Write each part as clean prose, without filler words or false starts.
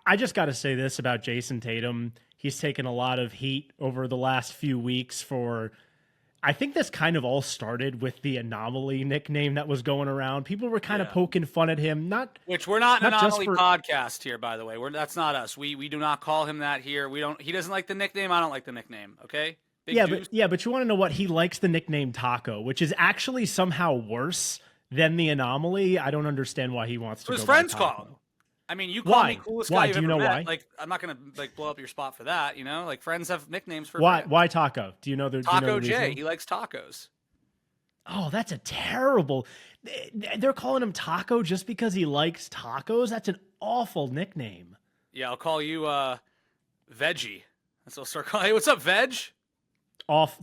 I just got to say this about Jayson Tatum. He's taken a lot of heat over the last few weeks for. I think this kind of all started with the anomaly nickname that was going around. People were kind of poking fun at him, which we're not an not just anomaly for podcast here, by the way. That's not us. We do not call him that here. We don't. He doesn't like the nickname. I don't like the nickname. Okay. But you want to know what he likes the nickname Taco, which is actually somehow worse than the anomaly. I don't understand why he wants to. His go friends by call Taco. him. I mean, you call me coolest guy you've Do you ever know met. why? Like, I'm not gonna blow up your spot for that. You know, like friends have nicknames for Why? friends. Why Taco? Do you know the Taco the J? reasoning? He likes tacos. Oh, that's a terrible. They're calling him Taco just because he likes tacos. That's an awful nickname. Yeah, I'll call you Veggie. That's what I'll start calling. Hey, what's up, Veg?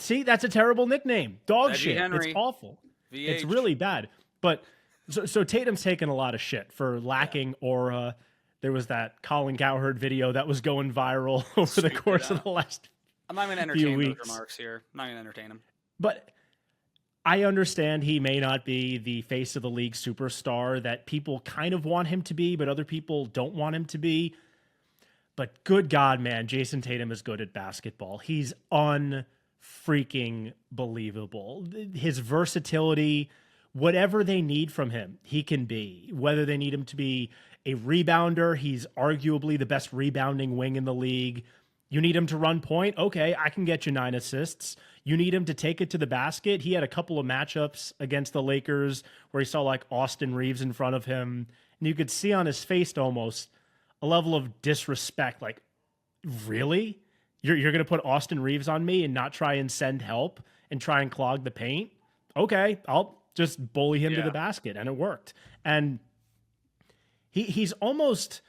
See, that's a terrible nickname. Dog Veggie shit. Henry. It's awful. VH. It's really bad. But so Tatum's taken a lot of shit for lacking aura. There was that Colin Cowherd video that was going viral over the course of the last I'm not going to entertain those remarks here. I'm not going to entertain him. But I understand he may not be the face of the league superstar that people kind of want him to be, but other people don't want him to be. But good God, man, Jayson Tatum is good at basketball. He's unfreaking believable. His versatility, whatever they need from him, he can be. Whether they need him to be a rebounder, he's arguably the best rebounding wing in the league. You need him to run point? Okay, I can get you 9 assists. You need him to take it to the basket? He had a couple of matchups against the Lakers where he saw like Austin Reeves in front of him, and you could see on his face almost a level of disrespect. Like, really? You're going to put Austin Reeves on me and not try and send help and try and clog the paint? Okay, I'll just bully him to the basket, and it worked. And he's almost,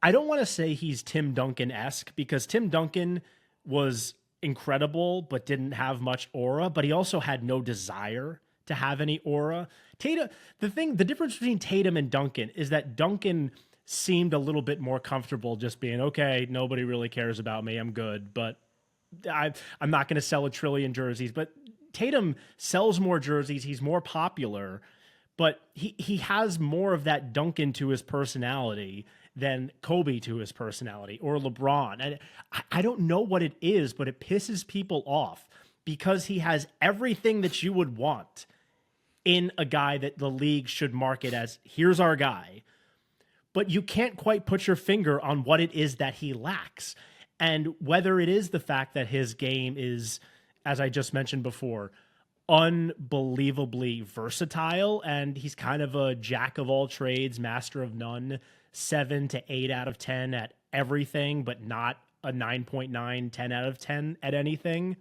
I don't want to say he's Tim Duncan-esque, because Tim Duncan was incredible but didn't have much aura, but he also had no desire to have any aura. Tatum, the difference between Tatum and Duncan is that Duncan seemed a little bit more comfortable just being, okay, nobody really cares about me, I'm good, but I'm not going to sell a trillion jerseys. But Tatum sells more jerseys, he's more popular, but he has more of that Duncan to his personality than Kobe to his personality, or LeBron. And I don't know what it is, but it pisses people off because he has everything that you would want in a guy that the league should market as, here's our guy. But you can't quite put your finger on what it is that he lacks. And whether it is the fact that his game is, as I just mentioned before, unbelievably versatile, and he's kind of a jack of all trades, master of none, 7 to 8 out of 10 at everything, but not a 9.9, 10 out of 10 at anything.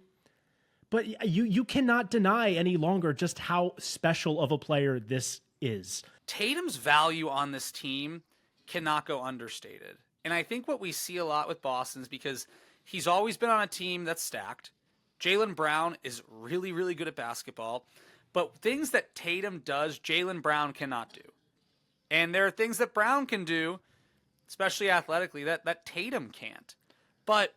But you cannot deny any longer just how special of a player this is. Tatum's value on this team cannot go understated. And I think what we see a lot with Boston is because he's always been on a team that's stacked. Jaylen Brown is really, really good at basketball. But things that Tatum does, Jaylen Brown cannot do. And there are things that Brown can do, especially athletically, that Tatum can't. But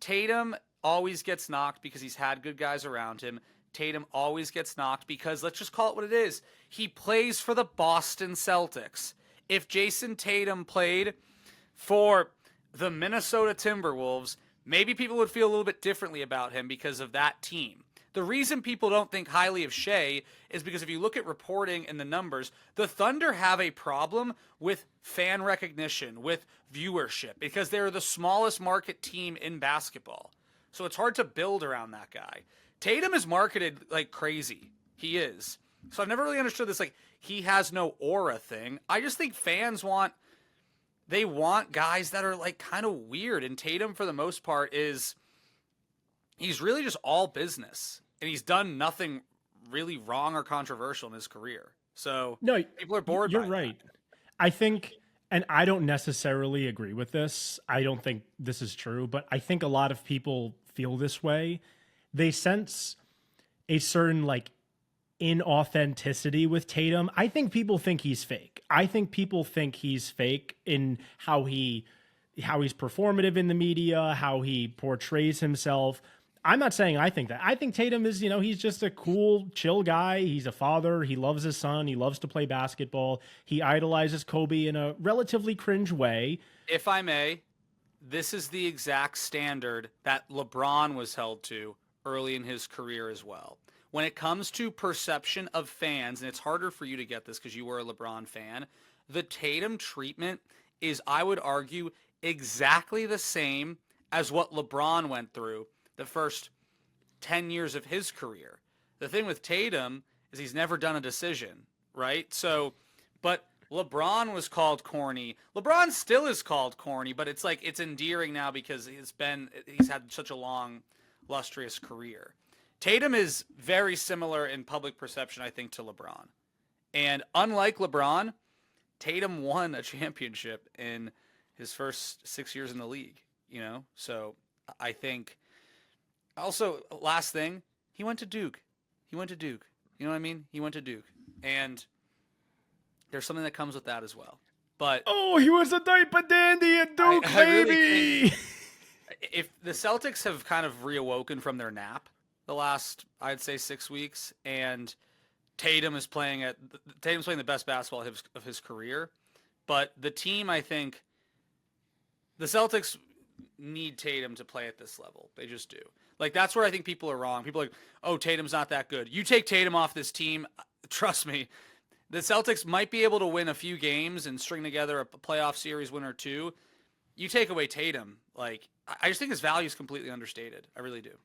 Tatum always gets knocked because he's had good guys around him. Tatum always gets knocked because, let's just call it what it is, he plays for the Boston Celtics. If Jayson Tatum played for the Minnesota Timberwolves, maybe people would feel a little bit differently about him because of that team. The reason people don't think highly of Shea is because if you look at reporting and the numbers, the Thunder have a problem with fan recognition, with viewership, because they're the smallest market team in basketball. So it's hard to build around that guy. Tatum is marketed like crazy. He is. So I've never really understood this, like, he has no aura thing. I just think fans want guys that are like kind of weird. And Tatum, for the most part, he's really just all business. And he's done nothing really wrong or controversial in his career. So no, people are bored by You're right. That. I think, and I don't necessarily agree with this, I don't think this is true, but I think a lot of people feel this way. They sense a certain like inauthenticity with Tatum. I think people think he's fake. I think people think he's fake in how he's performative in the media, how he portrays himself. I'm not saying I think that. I think Tatum is, he's just a cool, chill guy. He's a father. He loves his son. He loves to play basketball. He idolizes Kobe in a relatively cringe way. If I may, this is the exact standard that LeBron was held to early in his career as well. When it comes to perception of fans, and it's harder for you to get this because you were a LeBron fan, the Tatum treatment is, I would argue, exactly the same as what LeBron went through the first 10 years of his career. The thing with Tatum is he's never done a decision, right? So, but LeBron was called corny. LeBron still is called corny, but it's like it's endearing now because he's had such a long, lustrous career. Tatum is very similar in public perception, I think, to LeBron. And unlike LeBron, Tatum won a championship in his first 6 years in the league, So I think also, last thing, he went to Duke. You know what I mean? He went to Duke. And there's something that comes with that as well. But he was a diaper dandy at Duke, I really baby. if the Celtics have kind of reawoken from their nap the last, I'd say, 6 weeks, and Tatum's playing the best basketball of his career, but the team, I think, the Celtics need Tatum to play at this level. They just do. Like, that's where I think people are wrong. People are like, oh, Tatum's not that good. You take Tatum off this team, trust me, the Celtics might be able to win a few games and string together a playoff series win or two. You take away Tatum, like, I just think his value is completely understated. I really do.